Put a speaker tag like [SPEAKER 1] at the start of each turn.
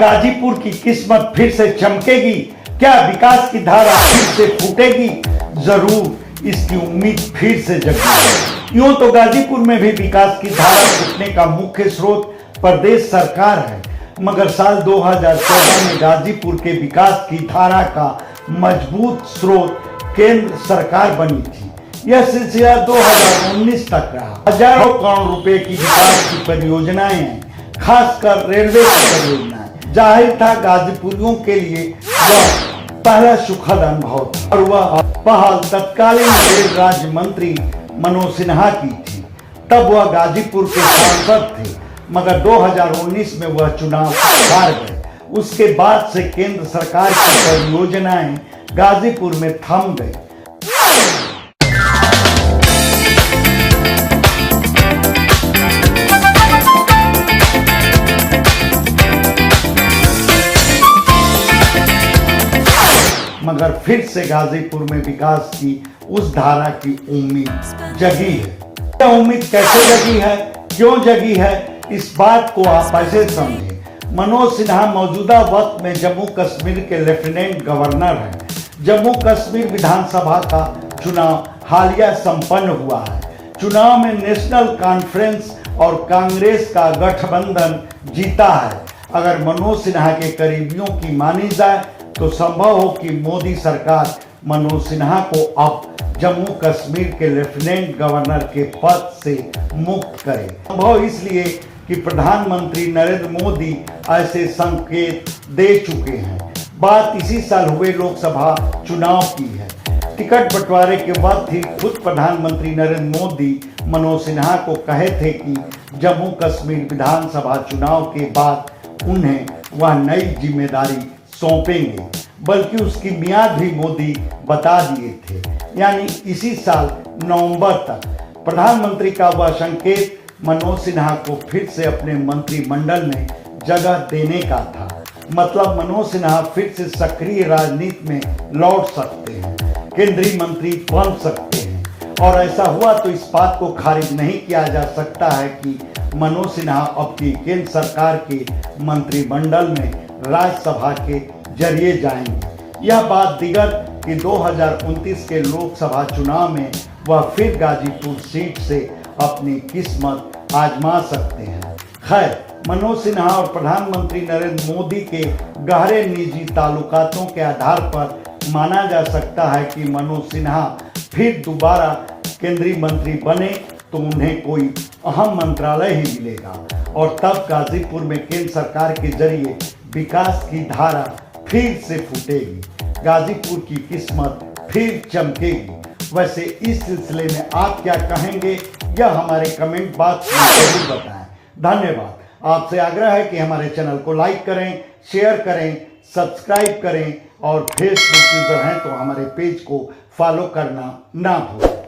[SPEAKER 1] गाजीपुर की किस्मत फिर से चमकेगी? क्या विकास की धारा फिर से फूटेगी? जरूर इसकी उम्मीद फिर से जगी। यूं तो गाजीपुर में भी विकास की धारा फूटने का मुख्य स्रोत प्रदेश सरकार है, मगर साल 2014 में गाजीपुर के विकास की धारा का मजबूत स्रोत केंद्र सरकार बनी थी। यह सिलसिला 2019 तक रहा। हजारों करोड़ रुपए की विकास की परियोजनाएं हैं, खासकर रेलवे की परियोजनाएं। जाहिर था गाजीपुरियों के लिए वह पहला सुखद अनुभव था और वह पहल तत्कालीन रेल राज्य मंत्री मनोज सिन्हा की थी। तब वह गाजीपुर के सांसद थे, मगर 2019 में वह चुनाव हार गए। उसके बाद से केंद्र सरकार की परियोजनाएं गाजीपुर में थम गई। मगर फिर से गाजीपुर में विकास की उस धारा की उम्मीद जगी है। यह उम्मीद कैसे जगी है, क्यों जगी है, इस बात को आप ऐसे समझें। मनोज सिन्हा मौजूदा वक्त में जम्मू कश्मीर के लेफ्टिनेंट गवर्नर हैं। जम्मू कश्मीर विधानसभा का चुनाव हालिया संपन्न हुआ है। चुनाव में नेशनल कॉन्फ्रेंस और कांग्रेस का गठबंधन जीता है। अगर मनोज सिन्हा के करीबियों की मानी जाए तो संभव हो कि मोदी सरकार मनोज सिन्हा को अब जम्मू कश्मीर के लेफ्टिनेंट गवर्नर के पद से मुक्त करे। संभव इसलिए कि प्रधानमंत्री नरेंद्र मोदी ऐसे संकेत दे चुके हैं। बात इसी साल हुए लोकसभा चुनाव की है। टिकट बंटवारे के वक्त ही खुद प्रधानमंत्री नरेंद्र मोदी मनोज सिन्हा को कहे थे कि जम्मू कश्मीर विधानसभा चुनाव के बाद उन्हें वह नई जिम्मेदारी सौंपेंगे, बल्कि उसकी मियाद भी मोदी बता दिए थे, यानी इसी साल नवंबर तक। प्रधानमंत्री का वह संकेत मनोज सिन्हा को फिर से अपने मंत्रिमंडल में जगह देने का था। मतलब मनोज सिन्हा फिर से सक्रिय राजनीति में लौट सकते हैं, केंद्रीय मंत्री बन सकते हैं। और ऐसा हुआ तो इस बात को खारिज नहीं किया जा सकता है कि मनोज सिन्हा अब की केंद्र सरकार के मंत्रिमंडल में राज्यसभा के जरिए जाएंगे। यह बात दिगर कि 2029 के लोकसभा चुनाव में वह फिर गाजीपुर सीट से अपनी किस्मत आजमा सकते हैं। खैर, मनोज सिन्हा और प्रधानमंत्री नरेंद्र मोदी के गहरे निजी ताल्लुकातों के आधार पर माना जा सकता है कि मनोज सिन्हा फिर दोबारा केंद्रीय मंत्री बने तो उन्हें कोई अहम मंत्रालय ही मिलेगा और तब गाजीपुर में केंद्र सरकार के जरिए विकास की धारा फिर से फूटेगी, गाजीपुर की किस्मत फिर चमकेगी। वैसे इस सिलसिले में आप क्या कहेंगे, यह हमारे कमेंट बॉक्स में जरूर बताएं। धन्यवाद। आपसे आग्रह है कि हमारे चैनल को लाइक करें, शेयर करें, सब्सक्राइब करें और फेसबुक यूजर हैं तो हमारे पेज को फॉलो करना ना भूलें।